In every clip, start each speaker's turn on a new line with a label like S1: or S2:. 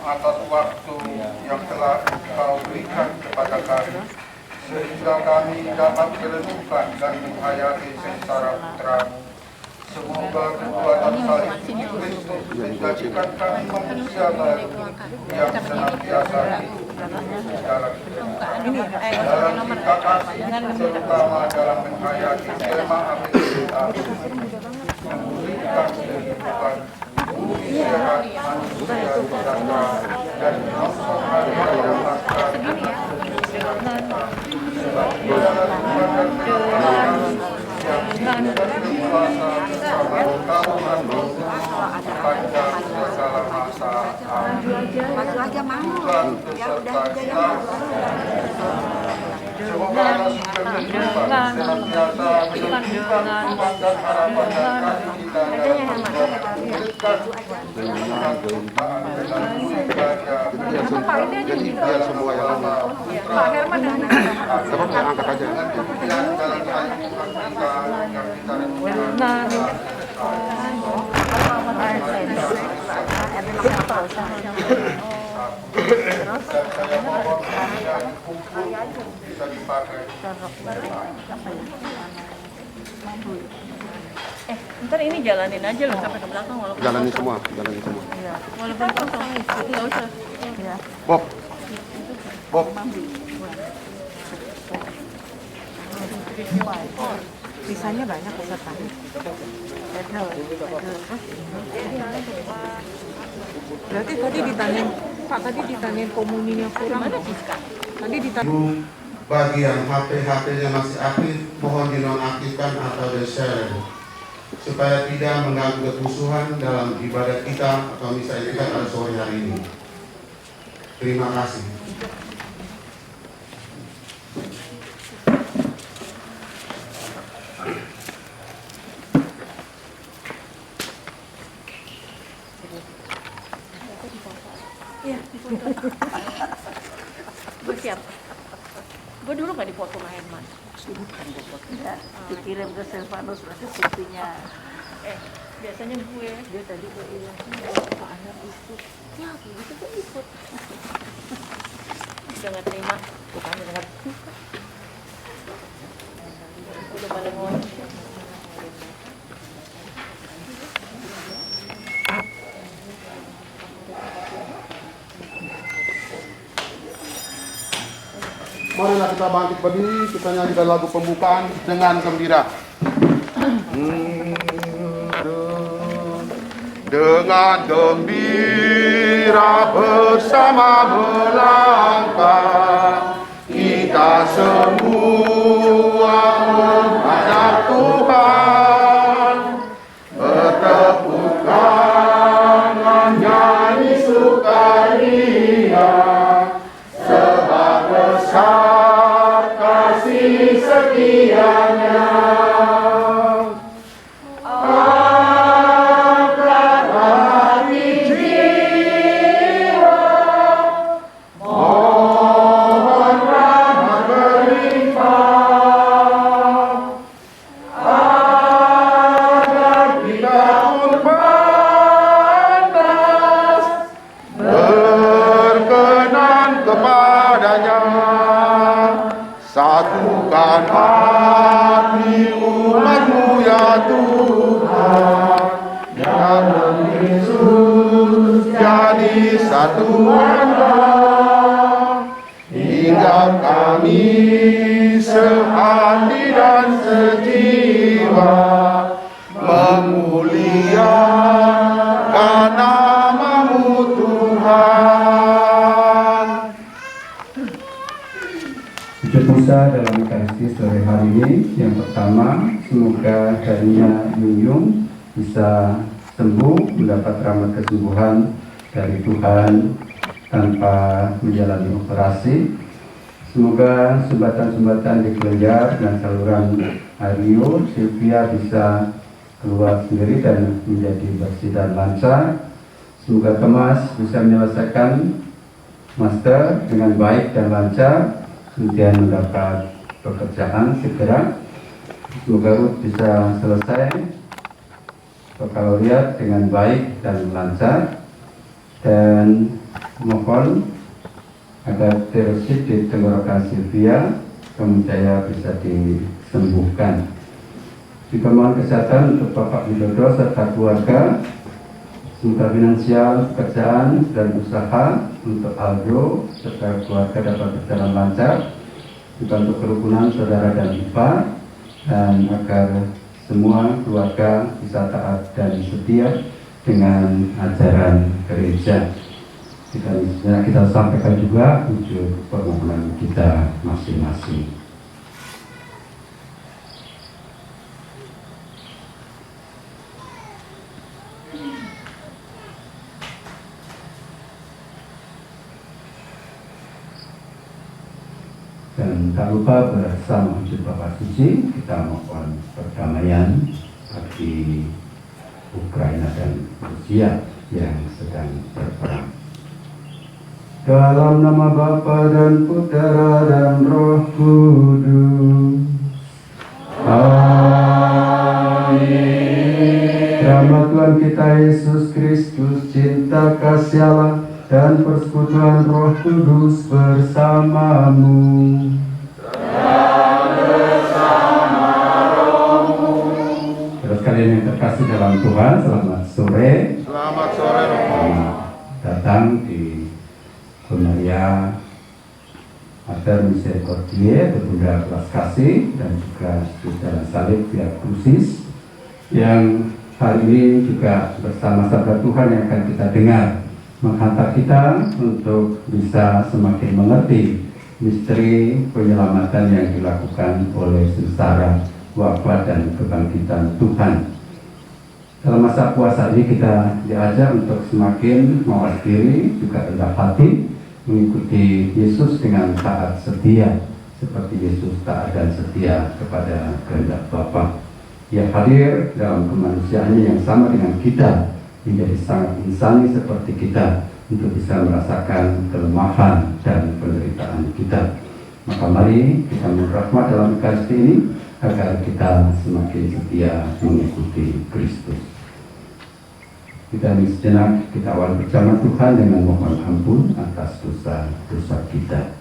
S1: atas waktu yang telah Engkau berikan kepada kami, sehingga kami dapat merenungkan dan menghayati sengsara Putra-Mu. Semoga kekuatan salib Kristus menjadikan kami manusia baru yang senantiasa hidup dalam kita kasih, terutama dalam menghayati tema APCA, memulihkan kehidupan, bumi sehat, manusia sejahtera, dan menonton hari raya Paskah sebagai jalan kepada kehidupan yang berkuasa bersama kamu sepanjang segala masa. Amin. Tuhan beserta kita. Semoga Allah kehidupan senantiasa menunjukkan iman dan harapan dan kasih kita dalam berdekat dengan kecintaan dengan ibadah.
S2: Jadi biar semua yang lama.
S1: Pak Herman dan angkat aja. Dengan kemudian dalam sayang Tuhan kita yang kita renungkan. Dan saya mohon kemudian buku bisa dipakai.
S3: Ntar ini jalanin aja loh sampai ke belakang walaupun
S2: Jalanin semua, jalanin semua.
S3: walaupun kosong nggak usah.
S2: Bob. Bob.
S4: Sisanya banyak pesertanya. Berarti tadi ditanyain, Pak, tadi ditanyain komuninya kurang. Tadi ditanyain.
S2: Bagi yang HP-nya masih aktif, mohon dinonaktifkan atau di-share supaya tidak mengganggu kekhusyuan dalam ibadah kita atau misa kita pada sore hari ini. Terima kasih.
S3: Iya. Gue siap. Gue dulu nggak dipoto sama Herman.
S5: Bukan enggak, dikirim ke Silvanus berarti buktinya.
S3: Biasanya gue.
S5: Dia tadi ke iya, Pak Anar ikut. Ya, gitu kok ikut.
S3: Udah nggak terima.
S5: Bukannya dengan
S3: Udah pada ngomong.
S2: Marilah kita bangkit berdiri, kita nyanyikan lagu pembukaan dengan gembira. Dengan gembira bersama melangkah, kita semua menghadap Tuhan, bertepuk tangan nyanyi sukaria, sebab besar kasih setianya. Satukan hati umat-Mu ya Tuhan, dalam Yesus jadi satu Allah, hingga kami sehati dan sejiwa memuliakan nama-Mu Tuhan.
S6: Dosa dalam Ekaristi sore hari ini, yang pertama, semoga harinya Yung bisa sembuh, mendapat rahmat kesembuhan dari Tuhan tanpa menjalani operasi. Semoga sumbatan-sumbatan di kelenjar dan saluran Aryo, Sylvia bisa keluar sendiri dan menjadi bersih dan lancar. Semoga Thomas bisa menyelesaikan master dengan baik dan lancar, kemudian mendapat pekerjaan segera. Semoga Ruth bisa selesai bakalaureat dengan baik dan lancar, dan mohon agar tirosit di tenggorokan Sylvia kami percaya bisa disembuhkan. Juga mohon kesehatan untuk Bapak Widodo serta keluarga, semoga finansial, pekerjaan, dan usaha untuk Aldo serta keluarga dapat berjalan lancar, juga untuk kerukunan saudara dan ipar, dan agar semua keluarga bisa taat dan setia dengan ajaran gereja. Kita sampaikan juga wujud permohonan kita masing-masing. Dan tak lupa bersama wujud Bapa Suci kita mohon perdamaian bagi Ukraina dan Rusia yang sedang berperang. Dalam nama Bapa dan Putera dan Roh Kudus. Amin. Rahmat Tuhan kita Yesus Kristus, cinta kasih Allah, dan persekutuan Roh Kudus bersamamu. Dan bersama rohmu. Terus kalian yang terkasih dalam Tuhan, selamat sore.
S1: Selamat sore, Romo.
S6: Selamat datang di Maria Mater Misericordiae, Bunda Belas Kasih, dan juga di Jalan Salib Via Crucis, yang hari ini juga bersama sabda Tuhan yang akan kita dengar, menghantar kita untuk bisa semakin mengerti misteri penyelamatan yang dilakukan oleh sengsara, wafat, dan kebangkitan Tuhan. Dalam masa puasa ini kita diajar untuk semakin mawas diri, juga rendah hati, mengikuti Yesus dengan taat setia, seperti Yesus taat dan setia kepada kehendak Bapa. Ia hadir dalam kemanusiaannya yang sama dengan kita, menjadi sangat insani seperti kita, untuk bisa merasakan kelemahan dan penderitaan kita. Maka mari kita merahmat dalam Ekaristi ini, agar kita semakin setia mengikuti Kristus. Kita ini sejenak kita awal bersama Tuhan dengan mohon ampun atas dosa-dosa kita.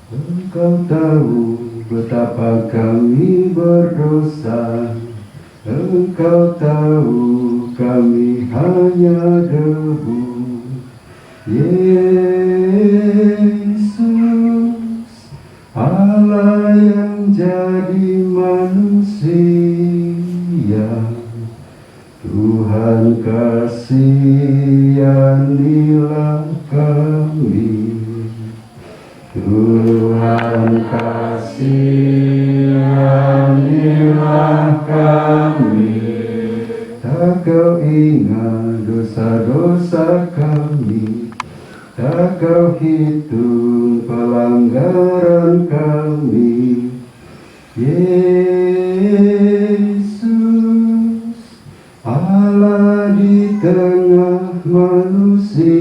S6: Engkau tahu betapa kami berdosa, Engkau tahu kami hanya debu. Yesus, Allah yang jadi manusia, Tuhan kasihanilah kami. Tuhan kasihanilah kami. Tak kau ingat dosa-dosa kami, tak kau hitung pelanggaran kami. Yesus, Allah di tengah manusia,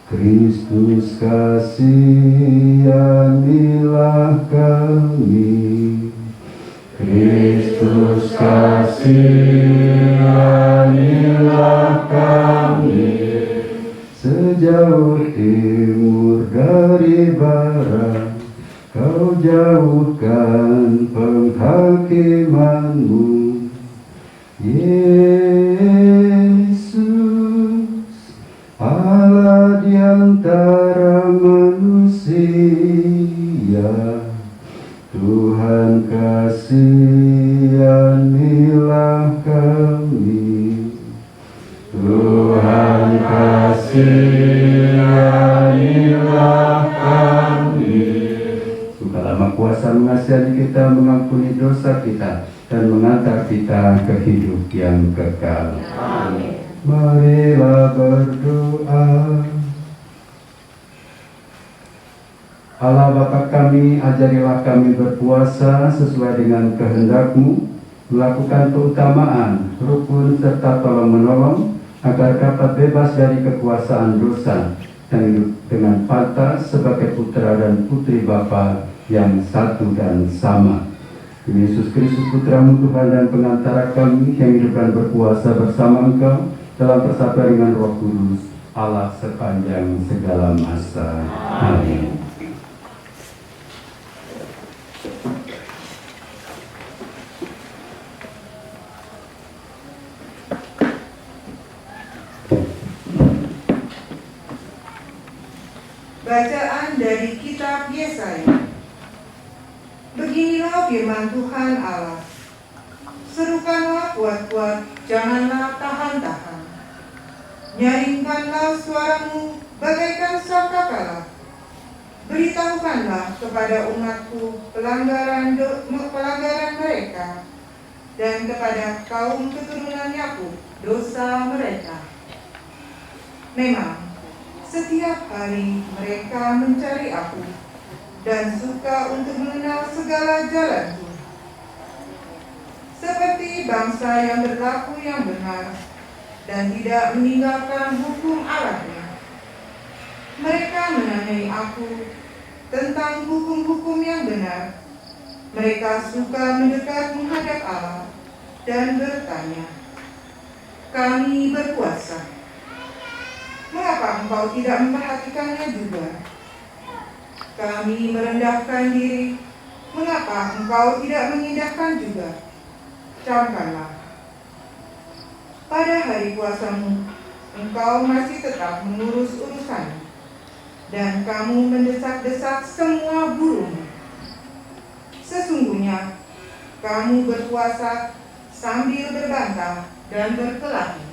S6: Kristus kasihanilah kami. Kristus kasihanilah kami. Sejauh timur dari barat, Kau jauhkan penghakimanmu. Yesus, Allah di antara manusia, Tuhan kasihanilah kami. Tuhan kasihanilah kami. Sudahlah Maha Kuasa mengasihani kita, mengampuni dosa kita, dan mengantar kita ke hidup yang kekal. Amin. Marilah berdoa. Allah Bapa kami, ajarilah kami berpuasa sesuai dengan kehendak-Mu, melakukan keutamaan, rukun, serta tolong-menolong, agar dapat bebas dari kekuasaan dosa, dan hidup dengan pantas sebagai putra dan putri Bapa yang satu dan sama. Demi Yesus Kristus Putramu Tuhan dan pengantara kami yang hidup dan berkuasa bersama Engkau dalam persatuan dengan Roh Kudus, Allah sepanjang segala masa. Amin.
S7: Bacaan dari Kitab Yesaya. Beginilah firman Tuhan Allah. Serukanlah kuat-kuat, janganlah tahan-tahan. Nyaringkanlah suaramu bagaikan sangkakala. Beritahukanlah kepada umatku pelanggaran mereka, dan kepada kaum keturunan Yakub dosa mereka. Memang setiap hari mereka mencari aku dan suka untuk mengenal segala jalanku. Seperti bangsa yang berlaku yang benar dan tidak meninggalkan hukum Allahnya. Mereka menanyai aku tentang hukum-hukum yang benar. Mereka suka mendekat menghadap Allah dan bertanya, "Kami berpuasa. Mengapa engkau tidak memperhatikannya juga? Kami merendahkan diri. Mengapa engkau tidak mengindahkan juga? Camkanlah. Pada hari puasamu, engkau masih tetap mengurus urusanmu, dan kamu mendesak-desak semua burumu. Sesungguhnya, kamu berpuasa sambil berbantah dan berkelahi,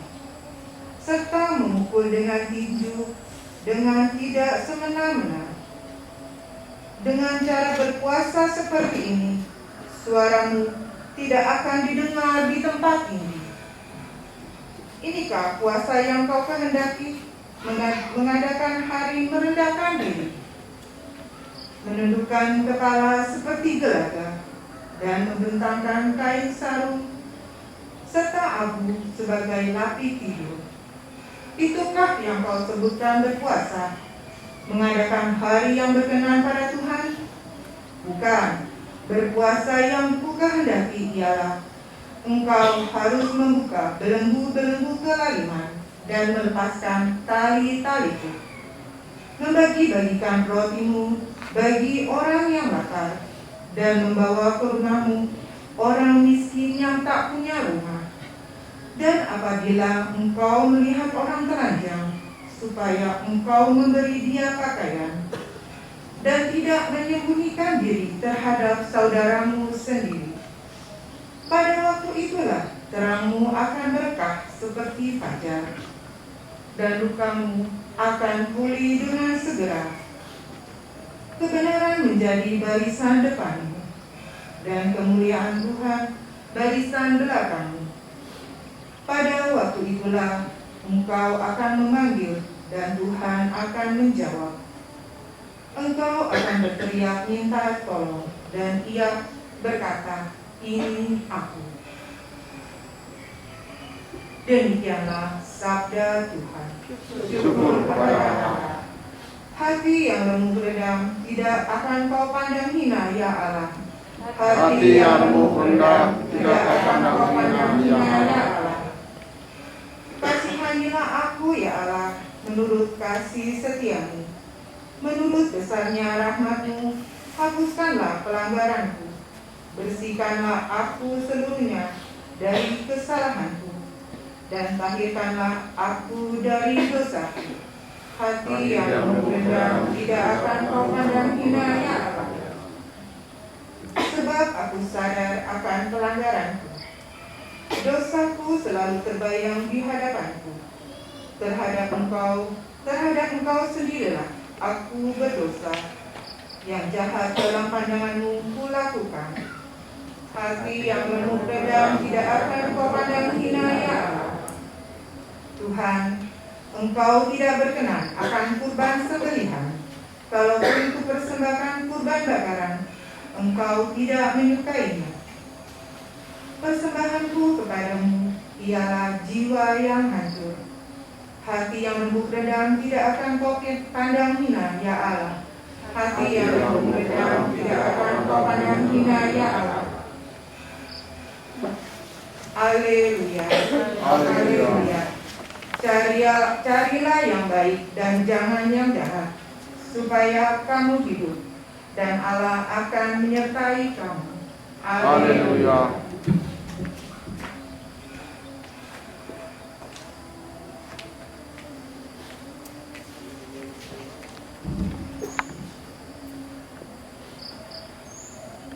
S7: serta memukul dengan tinju dengan tidak semena-mena. Dengan cara berpuasa seperti ini, suaramu tidak akan didengar di tempat ini. Inikah puasa yang kau kehendaki? Mengadakan hari merendahkan diri, menundukkan kepala seperti gelaga, dan membentangkan kain sarung, serta abu sebagai lapi tidur. Itukah yang kau sebutkan berpuasa? Mengadakan hari yang berkenan pada Tuhan? Bukan. Berpuasa yang kukehendaki ialah engkau harus membuka belenggu-belenggu kelaliman dan melepaskan tali-taliku, membagi-bagikan rotimu bagi orang yang lapar, dan membawa ke rumahmu orang miskin yang tak punya rumah. Dan apabila engkau melihat orang telanjang, supaya engkau memberi dia pakaian, dan tidak menyembunyikan diri terhadap saudaramu sendiri. Pada waktu itulah terangmu akan berkah seperti fajar, dan lukamu akan pulih dengan segera. Kebenaran menjadi barisan depanmu, dan kemuliaan Tuhan barisan belakangmu. Pada waktu itulah engkau akan memanggil, dan Tuhan akan menjawab. Engkau akan berteriak minta tolong, dan Ia berkata, "Ini aku." Demikianlah sabda Tuhan. Syukur kepada Allah. Hati yang lemah redam tidak akan kau pandang hina, ya Allah. Hati yang lemah redam tidak akan kau pandang hina, ya Allah. Kasihanilah aku, ya Allah, menurut kasih setiamu. Menurut besarnya rahmat-Mu, hapuskanlah pelanggaranku. Bersihkanlah aku seluruhnya dari kesalahanku, dan tahirkanlah aku dari dosaku. Hati yang memendam tidak akan kau pandang hina, ya Allah. Sebab aku sadar akan pelanggaranku. Dosaku selalu terbayang di hadapanku. Terhadap engkau sendirilah aku berdosa. Yang jahat dalam pandangan-Mu kulakukan. Hati yang lemah redam tidak akan kau pandang hina, ya Allah. Tuhan, Engkau tidak berkenan akan kurban sembelihan. Kalaupun kupersembahkan kurban bakaran, Engkau tidak menyukainya. Persembahanku kepadamu ialah jiwa yang hancur. Hati yang lembut redam tidak akan kau pandang hina, ya Allah. Hati yang lembut redam tidak akan kau pandang hina, ya Allah. Haleluya. Haleluya. Carilah yang baik dan jangan yang jahat, supaya kamu hidup, dan Allah akan menyertai kamu. Haleluya.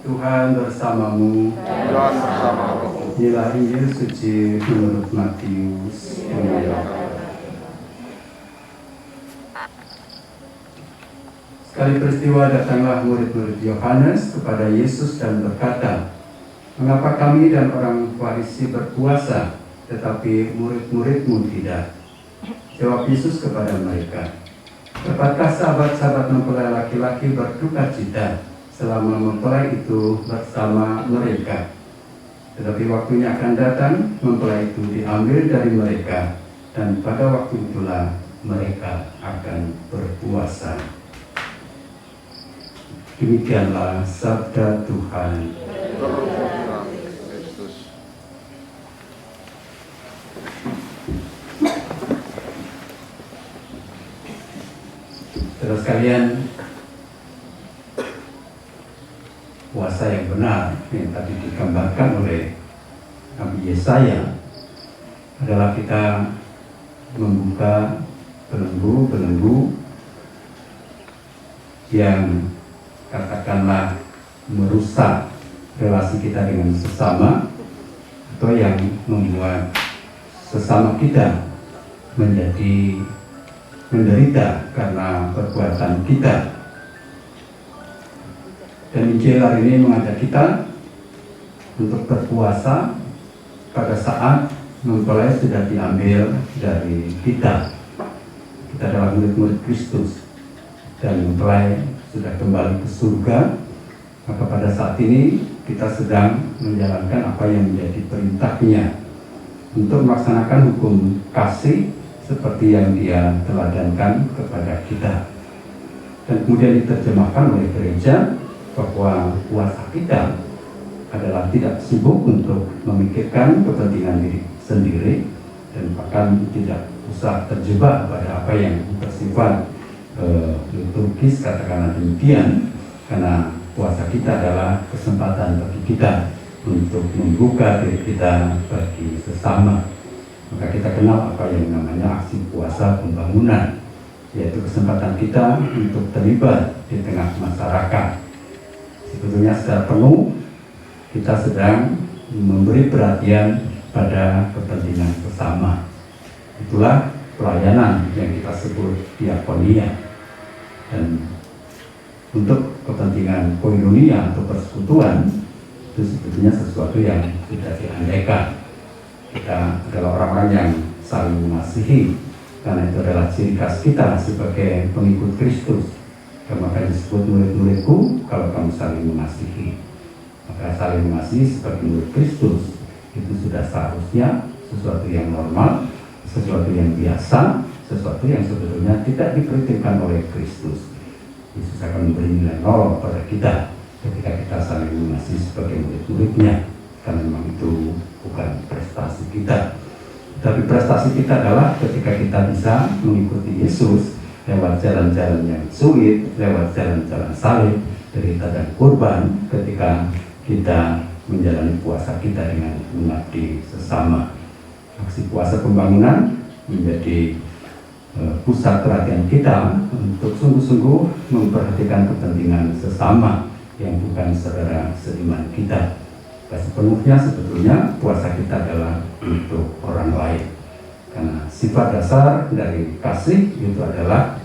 S6: Tuhan bersamamu.
S1: Tuhan bersamamu.
S6: Inilah Injil suci menurut Matius. Sekali peristiwa datanglah murid-murid Yohanes kepada Yesus dan berkata, "Mengapa kami dan orang Farisi berpuasa, tetapi murid-muridmu tidak?" Jawab Yesus kepada mereka, "Dapatkah sahabat-sahabat mempelai laki-laki berduka cita selama mempelai itu bersama mereka? Tetapi waktunya akan datang, mempelai itu diambil dari mereka, dan pada waktu itulah mereka akan berpuasa." Demikianlah sabda Tuhan.
S1: Terpujilah Kristus.
S6: Terus kalian, puasa yang benar yang tadi digambarkan oleh Nabi Yesaya adalah kita membuka belenggu-belenggu yang katakanlah merusak relasi kita dengan sesama, atau yang membuat sesama kita menjadi menderita karena perbuatan kita. Dan Injil hari ini mengajak kita untuk berpuasa pada saat mempelai sudah diambil dari kita. Kita adalah murid-murid Kristus dan mempelai sudah kembali ke surga. Maka pada saat ini kita sedang menjalankan apa yang menjadi perintahnya untuk melaksanakan hukum kasih seperti yang Dia teladankan kepada kita. Dan kemudian diterjemahkan oleh gereja bahwa puasa kita adalah tidak sibuk untuk memikirkan kepentingan diri sendiri, dan bahkan tidak usah terjebak pada apa yang bersifat liturgis, katakanlah demikian, karena puasa kita adalah kesempatan bagi kita untuk membuka diri kita bagi sesama. Maka kita kenal apa yang namanya aksi puasa pembangunan, yaitu kesempatan kita untuk terlibat di tengah masyarakat. Sebetulnya secara penuh kita sedang memberi perhatian pada kepentingan sesama. Itulah pelayanan yang kita sebut diakonia. Dan untuk kepentingan koinonia atau persekutuan itu sebetulnya sesuatu yang tidak diandaikan. Kita adalah orang-orang yang saling mengasihi, karena itu adalah ciri khas kita sebagai pengikut Kristus. Maka disebut murid-muridku kalau kamu saling mengasihi. Maka saling mengasihi sebagai murid Kristus itu sudah seharusnya sesuatu yang normal, sesuatu yang biasa, sesuatu yang sebetulnya tidak diperintahkan oleh Kristus. Yesus akan memberi nilai nol pada kita ketika kita saling mengasihi sebagai murid-muridnya, karena memang itu bukan prestasi kita. Tapi prestasi kita adalah ketika kita bisa mengikuti Yesus lewat jalan-jalan yang sulit, lewat jalan-jalan salib, derita dan kurban, ketika kita menjalani puasa kita dengan mengabdi sesama. Aksi puasa pembangunan menjadi pusat perhatian kita untuk sungguh-sungguh memperhatikan kepentingan sesama yang bukan saudara seiman kita. Sepenuhnya sebetulnya puasa kita adalah untuk orang lain, karena sifat dasar dari kasih itu adalah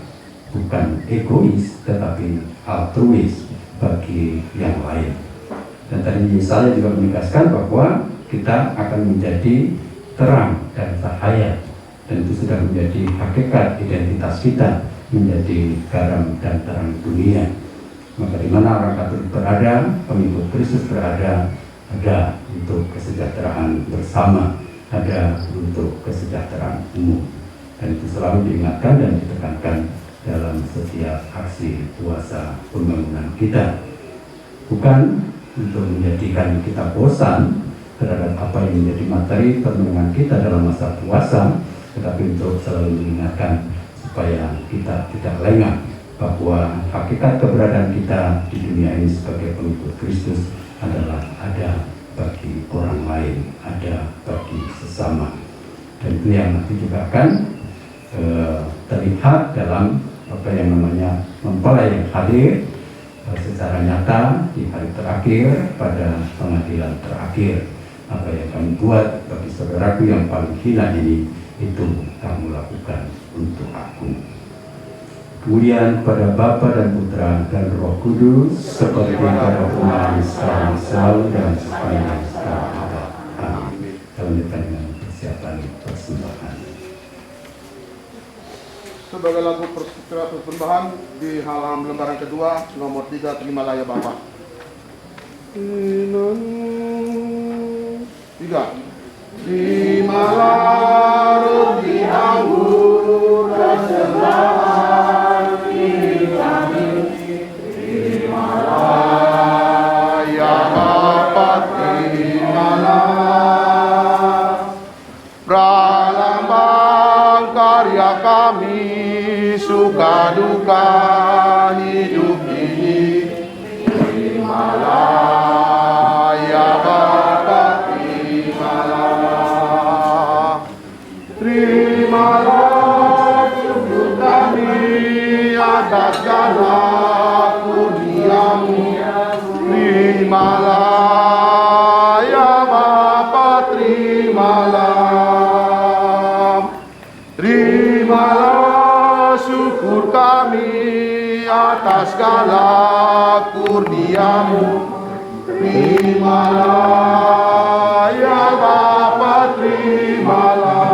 S6: bukan egois tetapi altruis bagi yang lain. Dan tadi Yesaya juga menegaskan bahwa kita akan menjadi terang dan cahaya, dan itu sudah menjadi hakikat identitas kita, menjadi garam dan terang dunia. Maka di mana orang Katolik berada, pengikut Kristus berada, ada untuk kesejahteraan bersama, ada untuk kesejahteraan umum. Dan itu selalu diingatkan dan ditekankan dalam setiap aksi puasa pembangunan kita. Bukan untuk menjadikan kita bosan terhadap apa yang menjadi materi permenungan kita dalam masa puasa, tetapi untuk selalu mengingatkan supaya kita tidak lengah bahwa hakikat keberadaan kita di dunia ini sebagai pengikut Kristus adalah ada bagi orang lain, ada bagi sesama. Dan itu yang nanti juga akan terlihat dalam apa yang namanya mempelai hadir secara nyata di hari terakhir pada pengadilan terakhir. Apa yang kami buat bagi saudaraku yang paling hina ini, itu kamu lakukan untuk aku. Kemudian kepada Bapa dan Putra dan Roh Kudus, seperti pada permulaan sekarang, selalu dan sepanjang sekarang ada. Amin. Kita lanjutkan dengan persiapan persembahan.
S1: Sebagai lagu persembahan di halaman lembaran kedua nomor 3, terimalah ya Bapa. 3. Terimalah rugi anggur persembahan kami. Terimalah ya Bapa, terimalah pralambang karya kami, suka duka hidup ini. Terimalah ya Bapa, terimalah. Terimalah syukur kami atas segala kurnia-Mu. Terimalah ya Bapa, terimalah. Terimalah syukur kami atas segala kurnia-Mu. Terimalah ya Bapa, terimalah.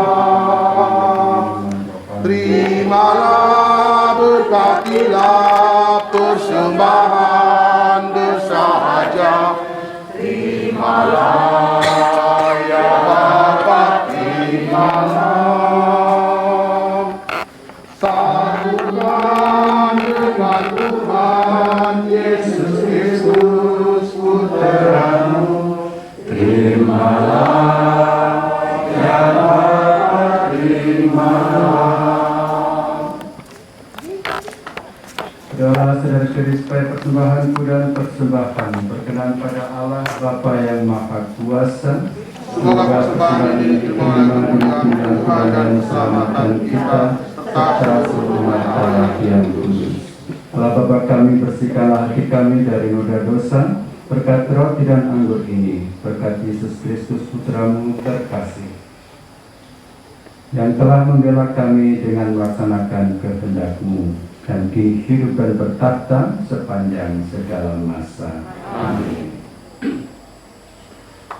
S1: Terimalah, berkatilah persembahan bersahaja. Terimalah ya Bapa, terimalah. Satukan dengan Tuhan Yesus Kristus Putra-Mu.
S6: Terimalah ya Bapa, terimalah. Saudara-saudari supaya persembahanku dan persembahan berkenan pada Allah Bapa yang Maha Kuasa. Semoga persembahan ini diterima dengan Tuhan dan keselamatan kita serta seluruh umat Allah yang kudus. Allah Bapa kami, bersihkanlah hati kami dari noda dosa, berkat roti dan anggur ini, berkat Yesus Kristus Putra-Mu terkasih, yang telah membela kami dengan melaksanakan kehendak-Mu dan hidup dan bertakhta sepanjang segala masa. Amin.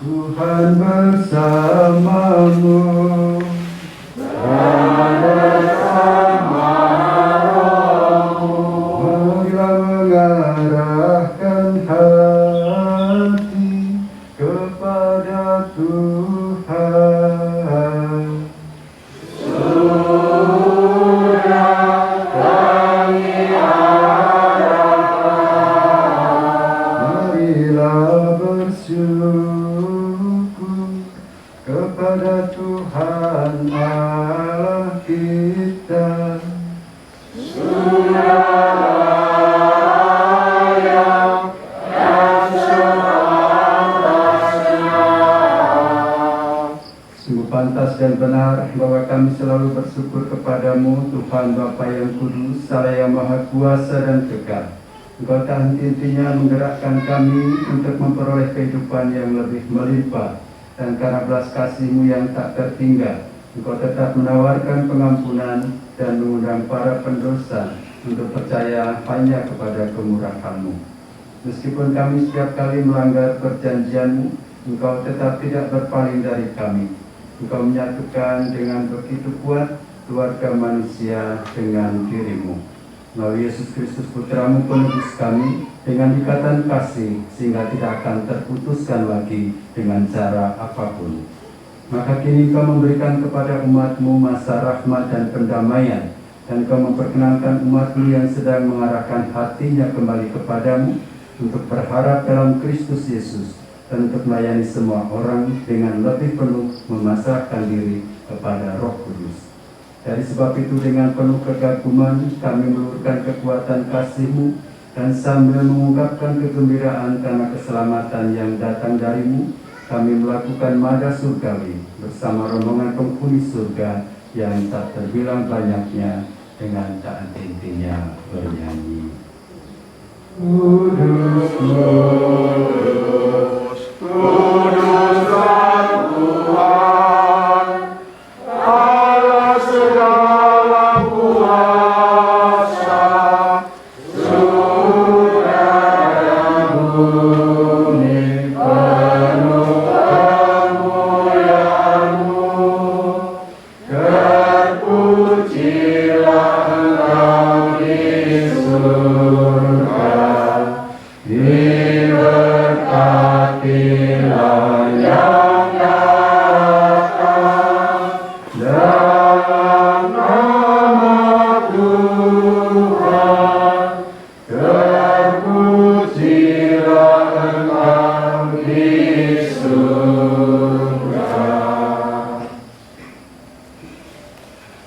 S6: Tuhan bersamamu, dan bersama rohmu. Marilah mengarahkan hati kepada Tuhan. Marilah bersyukur kepada Tuhan Allah kita. Sungguh pantas dan benar bahwa kami selalu bersyukur kepadamu, Tuhan Bapa yang kudus, Allah yang Maha Kuasa dan kekal. Engkau tak henti-hentinya menggerakkan kami untuk memperoleh kehidupan yang lebih melimpah, dan karena belas kasih-Mu yang tak tertinggal, Engkau tetap menawarkan pengampunan dan mengundang para pendosa untuk percaya hanya kepada kemurahan-Mu. Meskipun kami setiap kali melanggar perjanjian-Mu, Engkau tetap tidak berpaling dari kami. Engkau menyatukan dengan begitu kuat keluarga manusia dengan diri-Mu. Melalui Yesus Kristus Putra-Mu penebus kami dengan ikatan kasih, sehingga tidak akan terputuskan lagi dengan cara apapun. Maka kini Engkau memberikan kepada umat-Mu masa rahmat dan pendamaian, dan Engkau memperkenankan umat-Mu yang sedang mengarahkan hatinya kembali kepadamu untuk berharap dalam Kristus Yesus, dan untuk melayani semua orang dengan lebih penuh memasrahkan diri kepada Roh Kudus. Dari sebab itu dengan penuh kekaguman kami meluruskan kekuatan kasih-Mu dan sambil mengungkapkan kegembiraan karena keselamatan yang datang dari-Mu, kami melakukan madah surgawi bersama rombongan penghuni surga yang tak terbilang banyaknya dengan tak henti-hentinya bernyanyi. Kudus, kudus, kuduslah Tuhan, Allah segala kuasa, surga dan bumi penuh kemuliaan-Mu. Terpujilah Engkau di surga, diberkatilah yang datang dalam nama Tuhan. Terpujilah Engkau di surga.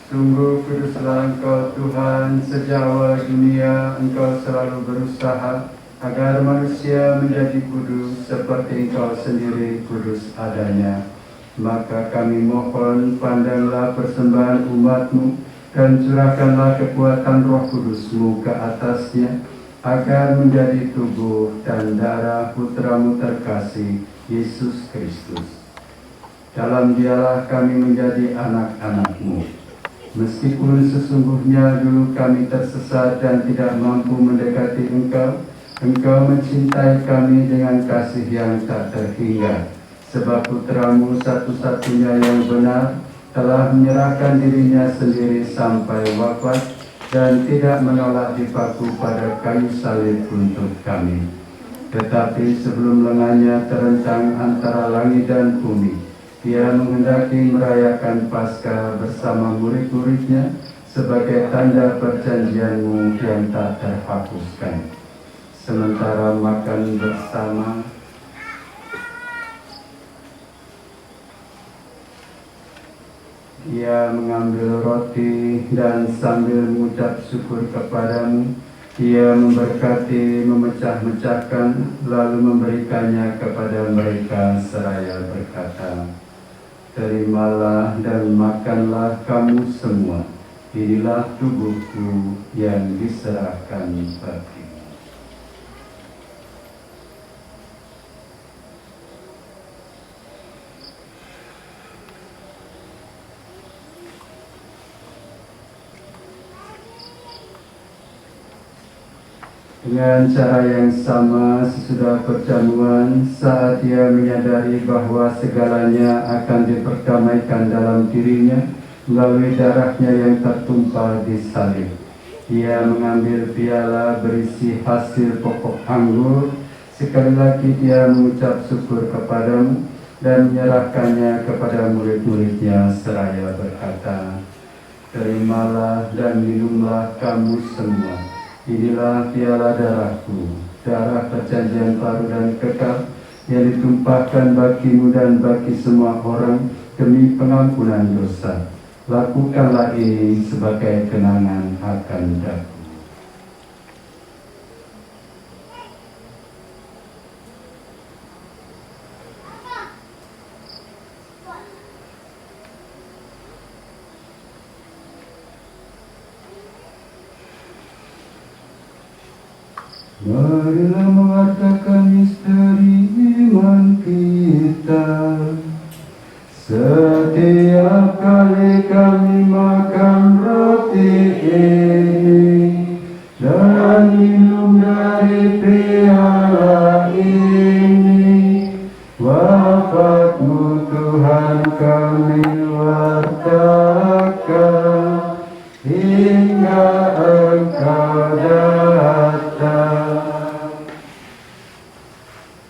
S6: Sungguh kuduslah Engkau Tuhan, sejak awal dunia Engkau selalu berusaha agar manusia menjadi kudus seperti Engkau sendiri kudus adanya. Maka kami mohon, pandanglah persembahan umat-Mu dan curahkanlah kekuatan Roh Kudus-Mu ke atasnya, agar menjadi tubuh dan darah Putra-Mu terkasih, Yesus Kristus. Dalam Dialah kami menjadi anak-anak-Mu. Meskipun sesungguhnya dulu kami tersesat dan tidak mampu mendekati Engkau, Engkau mencintai kami dengan kasih yang tak terhingga, sebab Putra-Mu satu-satunya yang benar telah menyerahkan dirinya sendiri sampai wafat dan tidak menolak dipaku pada kayu salib untuk kami. Tetapi sebelum lengannya terentang antara langit dan bumi, Dia menghendaki merayakan Paskah bersama murid-muridnya sebagai tanda perjanjian-Mu yang tak terhapuskan. Sementara makan bersama, Dia mengambil roti dan sambil mengucap syukur kepadamu, Dia memberkati, memecah-mecahkan, lalu memberikannya kepada mereka seraya berkata, "Terimalah dan makanlah kamu semua, inilah tubuhku yang diserahkan bagimu." Dengan cara yang sama, sesudah perjamuan, saat Dia menyadari bahwa segalanya akan diperdamaikan dalam dirinya melalui darahnya yang tertumpah di salib, Dia mengambil piala berisi hasil pokok anggur. Sekali lagi Dia mengucap syukur kepadamu dan menyerahkannya kepada murid-muridnya seraya berkata, "Terimalah dan minumlah kamu semua. Inilah piala darahku, darah perjanjian baru dan kekal, yang ditumpahkan bagimu dan bagi semua orang demi pengampunan dosa. Lakukanlah ini sebagai kenangan akan daku." Marilah mengatakan misteri iman kita. Setiap kali kami makan roti ini dan minum dari piala ini, wafat-Mu Tuhan kami wartakan hingga Engkau datang.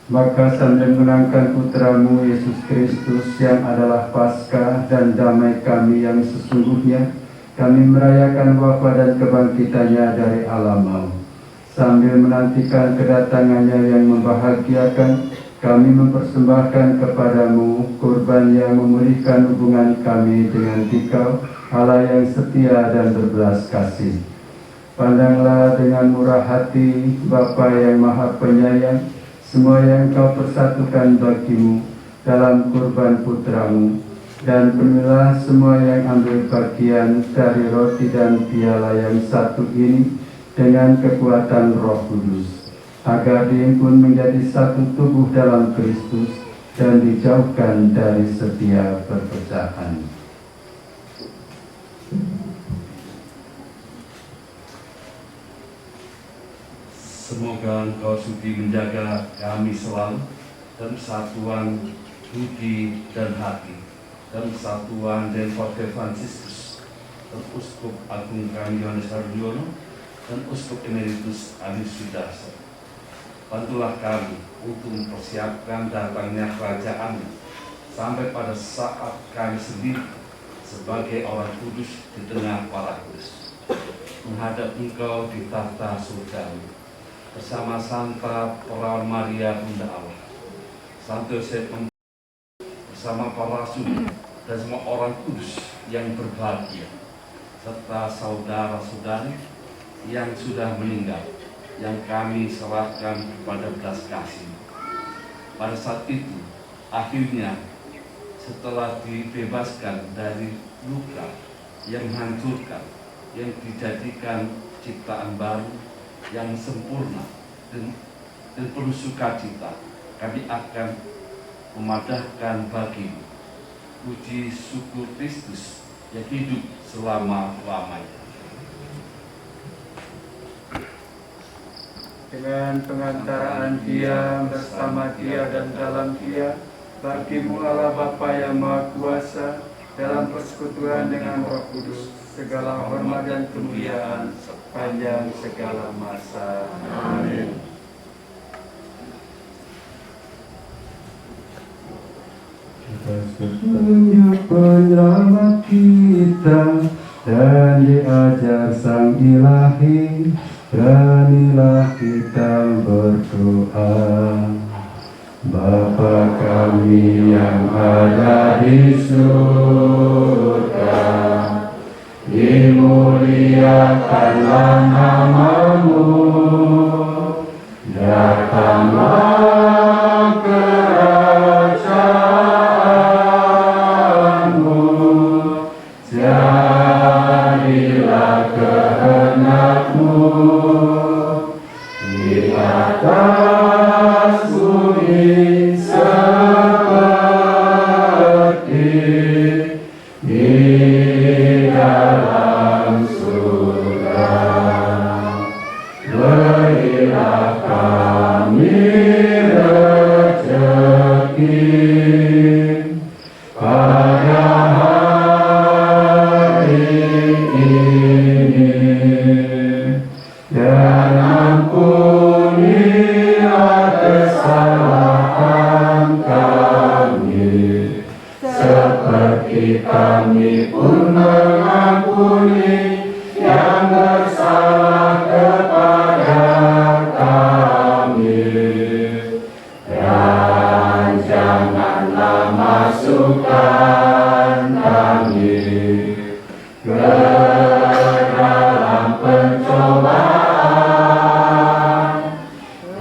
S6: Maka sambil menangkan Putra-Mu Yesus Kristus yang adalah Paskah dan damai kami yang sesungguhnya, kami merayakan wafat dan kebangkitannya dari alam maut. Sambil menantikan kedatangannya yang membahagiakan, kami mempersembahkan kepadamu kurban yang memulihkan hubungan kami dengan Dikau, Allah yang setia dan berbelas kasih. Pandanglah dengan murah hati Bapa yang Maha Penyayang semua yang Kau persatukan bagimu dalam kurban putramu, dan penuhilah semua yang ambil bagian dari roti dan piala yang satu ini dengan kekuatan Roh Kudus, agar dihimpun menjadi satu tubuh dalam Kristus dan dijauhkan dari setiap perpecahan.
S8: Semoga Engkau sudi menjaga kami selalu dan persatuan budi dan hati dan persatuan dengan Patriark Fransiskus dan Uskup Agung kami Yohanes Harudiono dan Uskup Emeritus Adi Sudarso. Bantulah kami untuk mempersiapkan datangnya kerajaan sampai pada saat kami sendiri sebagai orang kudus di tengah para kudus menghadap Engkau di tahta surgawi bersama Santa Perawan Maria Bunda Allah, Santo Yosef bersama para rasul dan semua orang kudus yang berbahagia, serta saudara-saudari yang sudah meninggal, yang kami serahkan kepada belas kasih. Pada saat itu, akhirnya setelah dibebaskan dari luka yang menghancurkan, yang dijadikan ciptaan baru yang sempurna dan penuh sukacita, kami akan memadahkan bagimu puji syukur Kristus yang hidup selama-lamanya.
S6: Dengan pengantaraan Dia, bersama Dia dan dalam Dia, bagimu Allah Bapa yang Maha Kuasa, dalam persekutuan dengan Roh Kudus, segala hormat dan kemuliaan sepanjang segala masa. Amin. Petunjuk penyelamat kita dan diajar Sang Ilahi, beranilah kita berdoa. Bapa kami yang ada di surga, dimuliakanlah nama-Mu, datanglah kerajaan-Mu, jadilah kehendak-Mu di atas bumi seperti di dalam surga. Berilah kami rezeki pada hari ini, dan ampunilah kesalahan kami, seperti kami pun mengampuni yang bersalah kepada kami. Dan janganlah masukkan kami ke dalam pencobaan,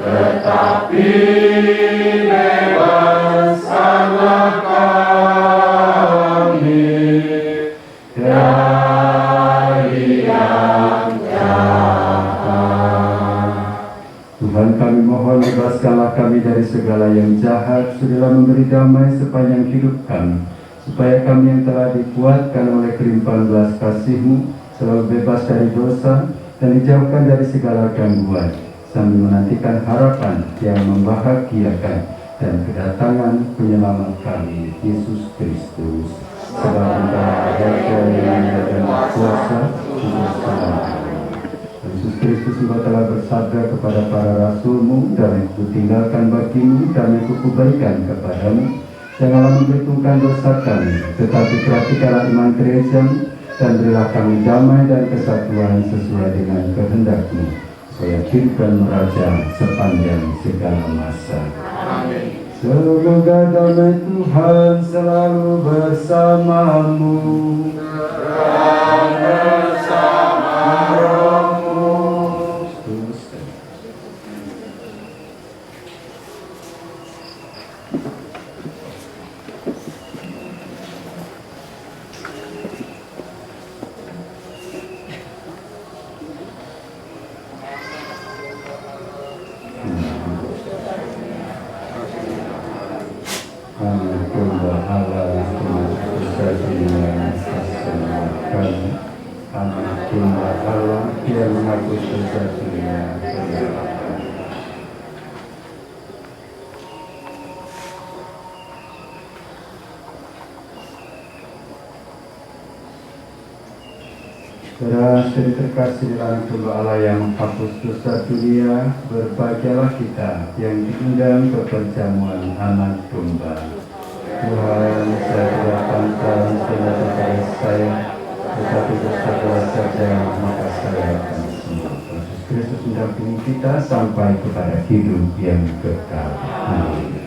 S6: tetapi bebaskanlah kami dari yang jahat. Tuhan, kami mohon bebaskanlah kami dari segala yang jahat, sudilah memberi damai sepanjang hidup kami, supaya kami yang telah dikuatkan oleh kelimpahan belas kasih-Mu selalu bebas dari dosa dan dijauhkan dari segala gangguan, sambil menantikan harapan yang membahagiakan dan kedatangan penyelamat kami, Yesus Kristus. Sebab Engkau Raja yang dan kuasa untuk selamanya. Yesus Kristus Engkau telah bersabda kepada para rasul-Mu, damai kutinggalkan bagimu, damai kuberikan kepadamu. Janganlah memperhitungkan dosa kami, tetapi perhatikanlah iman gereja-Mu, dan berilah kami damai dan kesatuan sesuai dengan kehendak-Mu, supaya hidup dan meraja sepanjang segala masa. Amin. Semoga damai Tuhan selalu bersamamu
S2: dan bersama rohmu.
S6: Ampunilah Allah, dosa dunia, kasih Ampunilah Allah yang menghapus dosa dunia. Saudara-saudari terkasih dalam Tuhan Allah yang menghapus dosa dunia, berbahagialah kita yang diundang ke perjamuan Anak Domba. Tuhan, saya tidak pantas kepada saya, tetapi berkatalah saja, maka saya akan sembuh. Yesus Kristus mendampingi kita sampai kepada hidup yang kekal. Amin.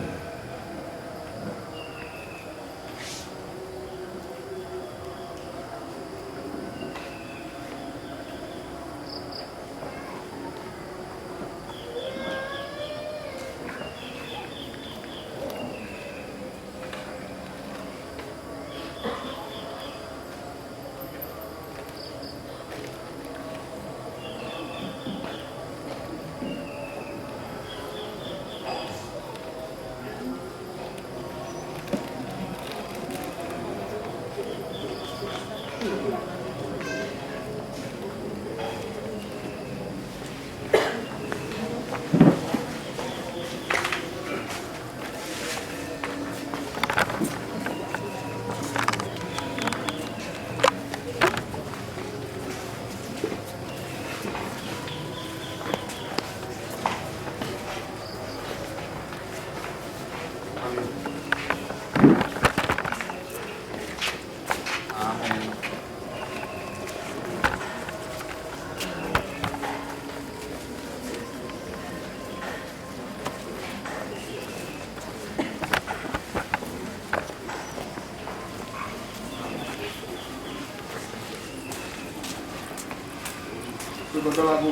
S2: Saudara,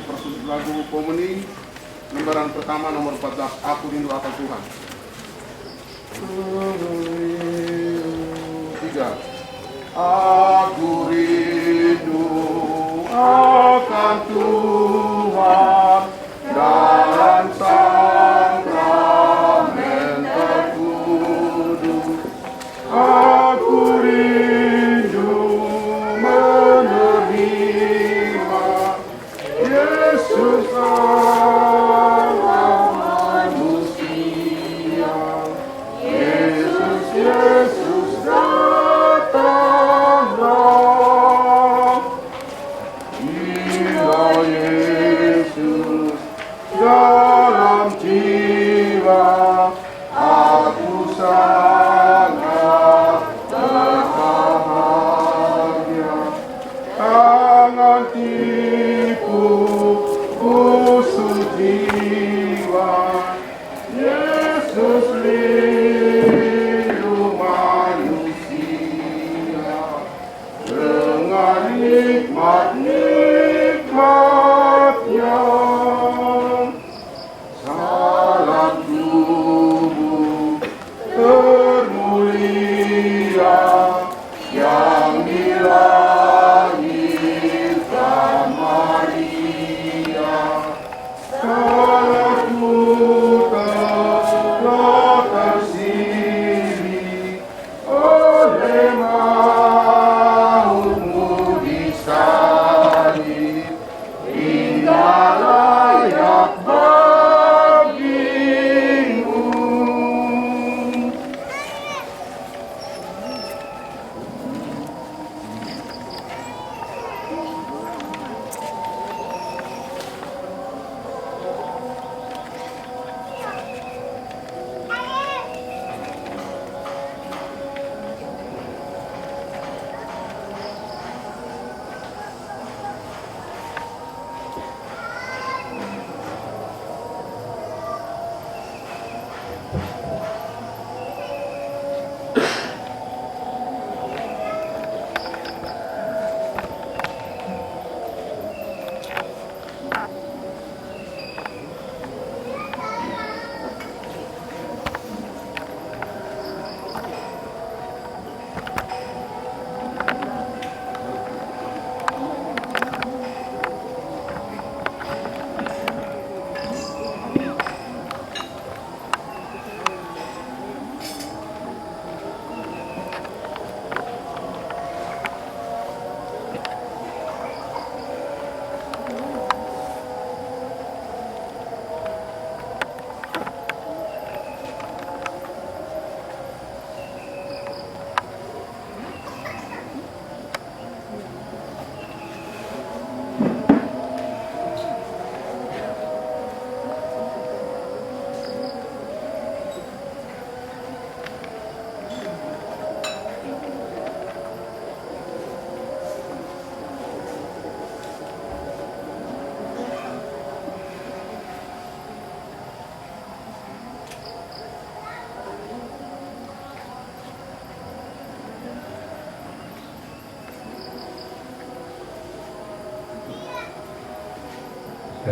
S2: lagu komuni lembaran pertama nomor 14, Aku Rindu Akan Tuhan. 3. Aku rindu akan Tuhan dalam sakramen terkudus. Aku rindu menerima Yesus Allah manusia. Yesus datanglah. Bila Yesus dalam jiwa, aku sangat berbahagia. Tangan tipu kusut jiwa, Yesus lindungi.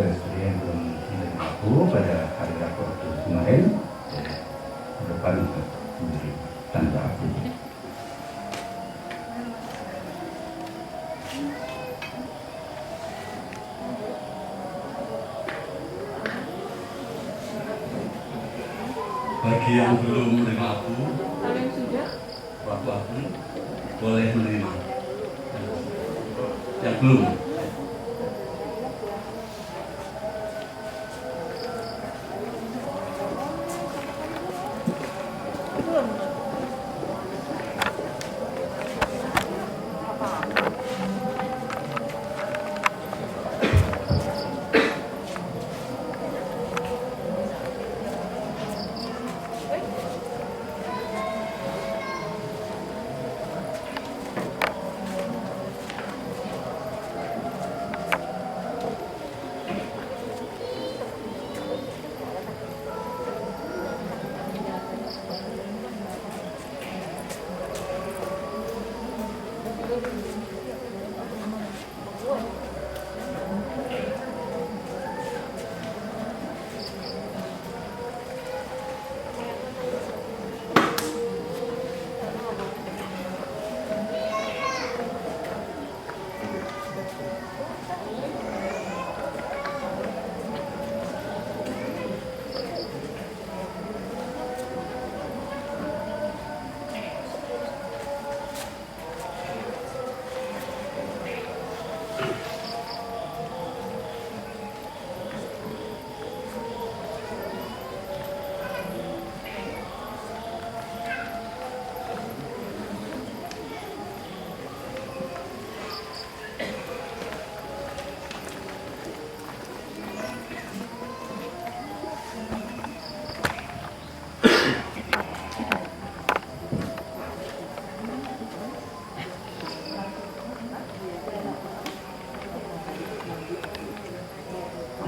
S6: saudara-saudari yang belum menerima aku pada hari Rabu kemarin, ke depan untuk memberi tanda aku.
S8: Bagi yang belum menerima aku,
S3: Kalian sudah?
S8: waktu aku boleh menerima. Yang belum,
S3: Belum.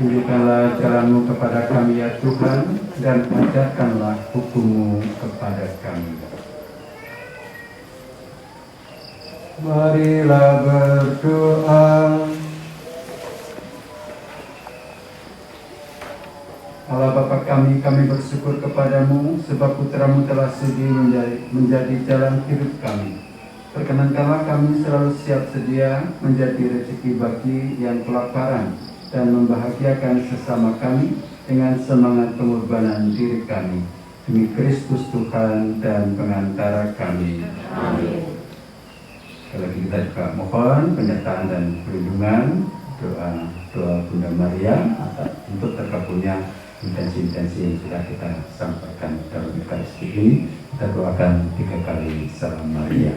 S6: Tunjukkanlah jalan-Mu kepada kami ya Tuhan, dan ajarkanlah hukum-Mu kepada kami. Marilah berdoa. Allah Bapa kami bersyukur kepadamu sebab putra-Mu telah sudi menjadi jalan hidup kami. Perkenankanlah kami selalu siap sedia menjadi rezeki bagi yang kelaparan dan membahagiakan sesama kami dengan semangat pengorbanan diri kami. Demi Kristus Tuhan dan pengantara kami. Amin. Sekali lagi kita juga mohon penyertaan dan perlindungan doa Bunda Maria untuk terkabulnya intensi-intensi yang sudah kita sampaikan dalam Ekaristi ini. Kita doakan 3 kali Salam Maria.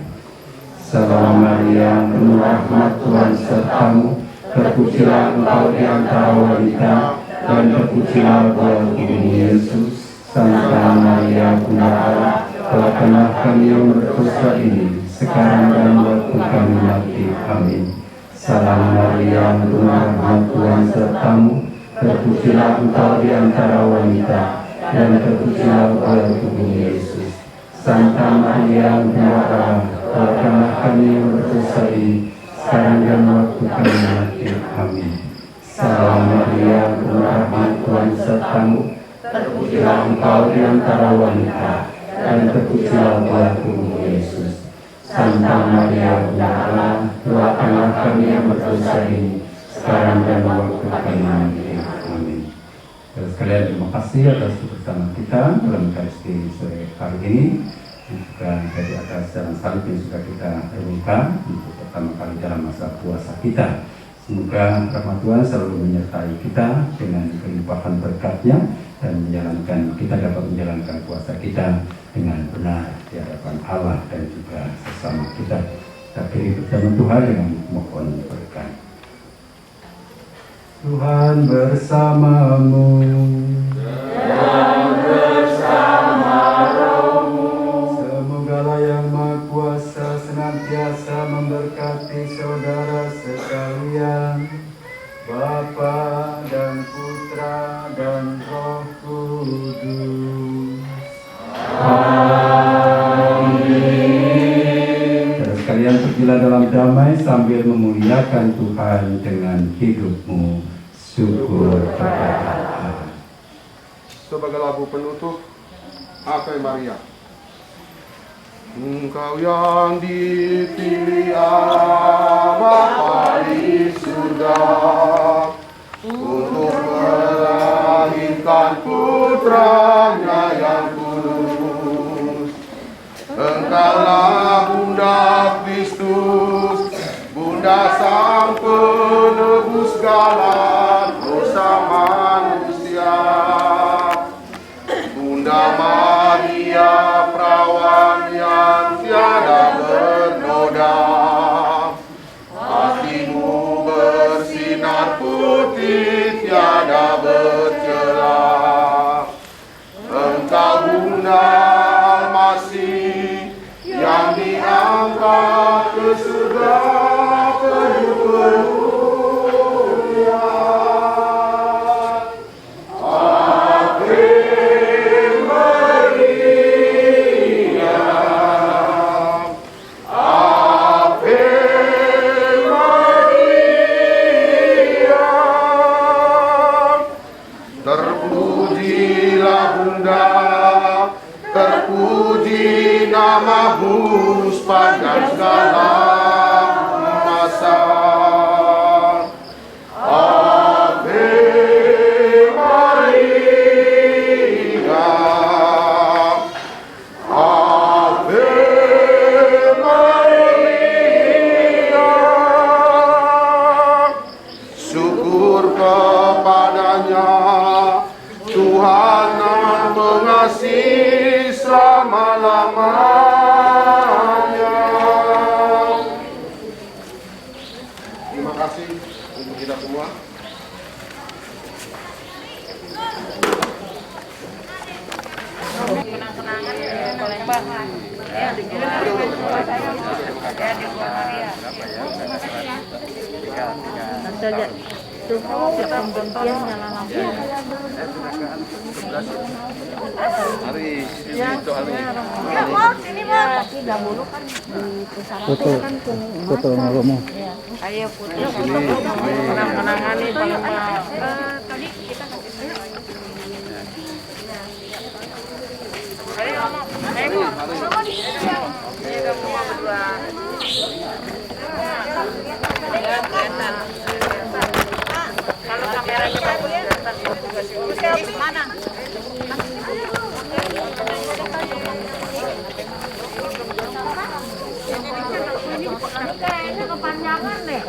S6: Salam Maria, penuh rahmat Tuhan sertamu, terpujilah engkau di antara wanita, dan terpujilah buah tubuhmu Yesus. Santa Maria Bunda Allah, tolonglah kami yang berdosa ini, sekarang dan waktu kami mati. Amin. Salam Maria, penuh rahmat Tuhan sertamu, terpujilah engkau di antara wanita, dan terpujilah buah tubuhmu Yesus. Santa Maria Bunda Allah, tolonglah kami yang berdosa ini, sekarang dan waktu kami mati. Amin. Salam Maria, penuh rahmat Tuhan sertamu, terpujilah engkau di antara wanita, dan terpujilah buah tubuhmu Yesus. Santa Maria Bunda Allah, doakanlah kami yang berdosa ini, sekarang dan waktu kami mati. Amin. Terus sekalian terima kasih atas kebersamaan kita dalam Ekaristi sore hari ini. Juga dari atas jalan salib yang sudah kita renungkan untuk pertama kali dalam masa puasa kita. Semoga rahmat Tuhan selalu menyertai kita dengan kelimpahan berkat-Nya dan kita dapat menjalankan puasa kita dengan benar di hadapan Allah dan juga sesama kita. Kita akhiri bersama Tuhan dengan mohon berkat. Tuhan bersamamu. Yang Maha Kuasa senantiasa memberkati saudara sekalian, Bapa dan Putra dan Roh Kudus. Amin. Dan sekalian pergilah dalam damai sambil memuliakan Tuhan dengan hidupmu syukur kepada Allah.
S1: Sebagai lagu penutup, Ave Maria. Engkau yang dipilih Allah Bapa di surga untuk melahirkan putranya yang kudus. Engkaulah Bunda Kristus, Bunda Sang Penebus segala dosa manusia. Bunda Maria, perawan yang tiada bernoda, hatimu bersinar putih tiada bercela. Engkau Bunda Almasih yang diangkat ke surga penuh kemuliaan. Ave Maria, Ave Maria. Terpujilah Bunda, terpuji namamu sepanjang segala masa. Ave Maria, Ave Maria. Syukur kepadanya Tuhan yang mengasihi selama-lamanya. Terima kasih untuk kita semua.
S3: Kenang-kenangan ya, Palembang. Ya, di Maria.
S5: Nanti aja tuh tiap pemberhentian nyala lampu. Tapi dahulu kan di persaratan kan foto Romo.
S3: Ayo foto. Kenang-kenangan nih Palembang. Tadi kita ayo ngomong. Ayo kamu berdua. Kalau kameranya bagus kelihatan selfie mana? Kayaknya kepanjangan deh.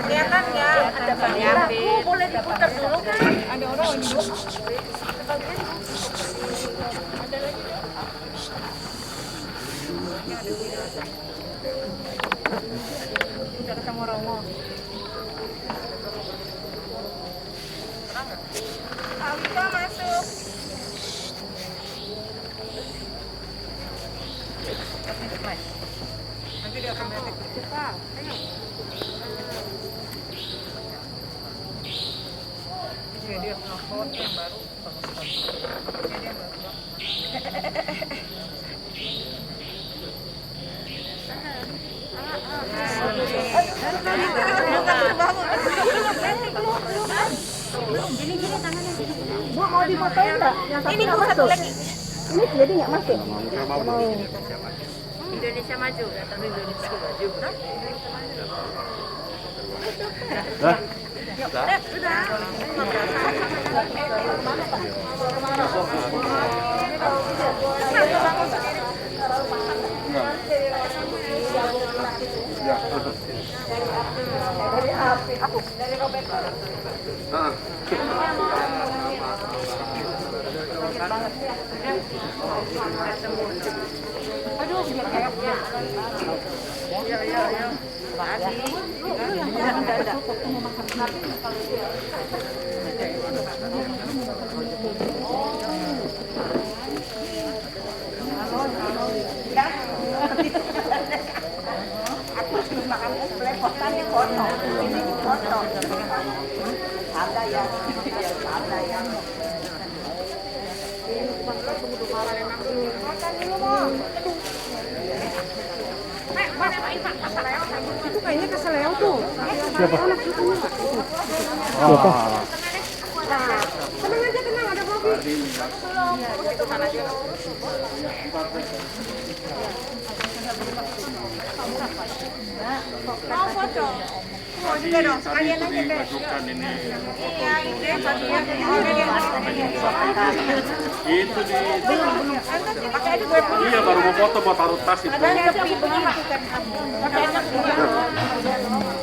S3: Kelihatan ya, ada banyak. Boleh diputar dulu kan? Ada orang ini. Bicara sama Romo. Alika masuk. Nanti dia akan metik kita. Ayo. Dia nelfon yang baru dia baru. Gini tangannya. Bu mau difotoin enggak? Ini Bu satu lagi. Ini jadi enggak masuk? Mau. Indonesia Maju, datang Indonesia Maju. Hah? Sudah. Dari Roberto. Aduh, biar kayak ya. Ada ya.
S4: Itu kayaknya keseleo tuh.
S9: Siapa?
S3: Tenang aja, tenang, ada mobil. Mau foto? Mau juga dong, sekalian aja deh. Iya, ini bagian
S9: Itu di
S3: pakai aja gue punya.
S9: iya baru mau foto buat taruh tas itu.
S3: Ada sepi begini. Pakai aja punya.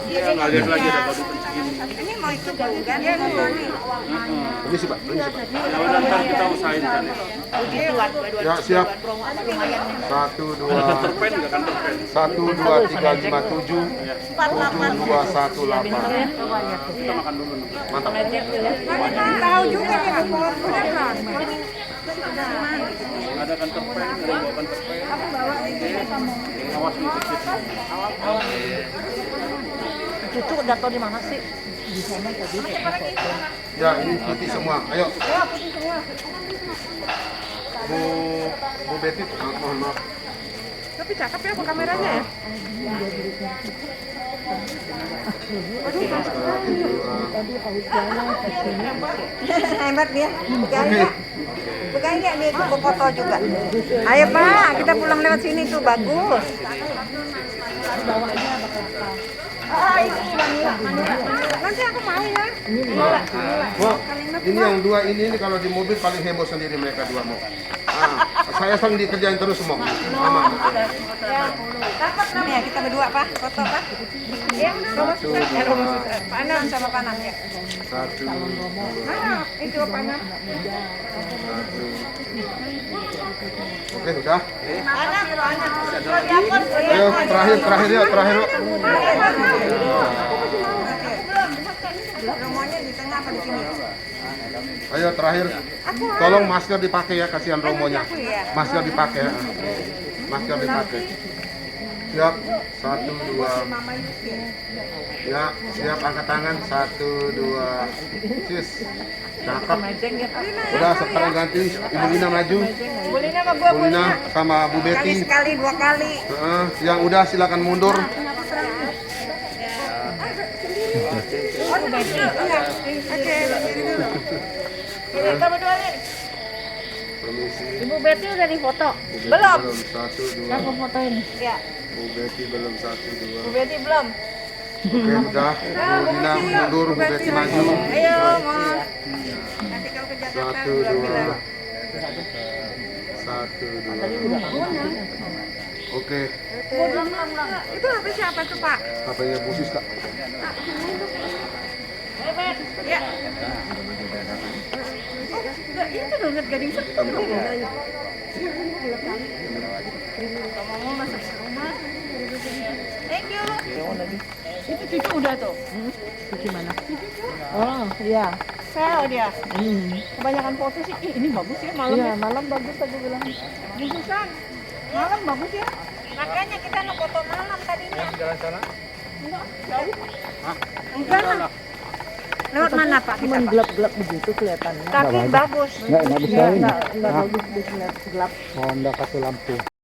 S9: Iya nggak lihat lagi ada baru segini.
S3: Ini mau itu gaun kan? Ya, nih.
S2: Ini sih Pak.
S9: Ya udah ntar kita usahain kan.
S2: Ya siap. 1, 2, 3, 5, 7, 7, 2, 1, 8.
S9: Kita makan dulu.
S2: Mantap.
S3: Tahu juga ya, pohon beneran.
S9: Ada kan terpen, ada kan terpen. Awas nih kecil.
S5: Cucu udah tau di mana sih?
S2: Ya ini putih semua. Ayo. Bu Betty, mohon maaf.
S4: Tapi cakep ya kameranya ya.
S3: Hebat dia. Pegang ya nih, aku foto juga. Ayo Pak, kita pulang lewat sini tuh, bagus. Oh, ini Manila. Nanti aku mau ya.
S2: Bu, ini yang dua ini kalau di mobil paling heboh sendiri mereka dua mau. Saya sering dikerjain terus semua. Aman.
S3: Dapat namanya kita berdua Pak, foto Pak. Ya, Pak Anam sama Pak Anam ya.
S2: 1, 2,
S3: Mana itu Pak Anam?
S2: 1. Oke, sudah.
S3: Pak Anam, Pak Anam.
S2: Ayo terakhir ya, terakhir.
S3: Romonya di tengah apa di sini?
S2: Ayo terakhir. Tolong masker dipakai ya, kasihan romonya. Masker dipakai ya. Masker dipakai. Siap. 1, 2. Ya, siap angkat tangan. 1, 2. Sis. Cakep. Udah sekarang ganti Ibu Lina maju.
S3: Bu Lina sama gua
S2: Bu Lina sama Bu Betty.
S3: sekali, 2 kali.
S2: Yang udah silakan mundur.
S3: Oh, Betty. Oke, berdiri dulu. Ini kamu dua nih.
S2: Permisi.
S5: Ibu Betty udah difoto?
S3: Belum.
S2: 1, 2.
S5: Aku fotoin.
S3: Ya,
S2: Bu Betty belum 1,
S3: Bu
S2: 2.
S3: Betty belum.
S2: Oke, udah. Bu Lina mundur, Bu Betty maju.
S3: Ayo, mau. Nanti kalau ke Jakarta
S2: 1,
S3: 2 bilang.
S2: 2. 1, 2. Oke.
S3: Itu HP siapa tuh, Pak?
S2: HP-nya Bu Siska.
S3: Ya. Oh, itu dong Gading Serpong. Kamu masuk ke rumah. Thank you. Itu cucu udah tuh.
S4: Cucu mana?
S5: Oh, iya.
S3: Sel dia. Kebanyakan foto sih. Ih, ini bagus ya malam.
S5: Iya,
S3: Ya.
S5: malam bagus aku bilang.
S3: Bususan. Malam bagus ya. Makanya kita mau foto malam tadinya.
S9: Jalan sana.
S3: Enggak lah. Lewat mana Pak?
S5: Cuman gelap-gelap begitu kelihatannya.
S3: Tapi bagus.
S5: Enggak bagus sekali. Enggak bagus gelap.
S9: Oh, enggak kasih lampu.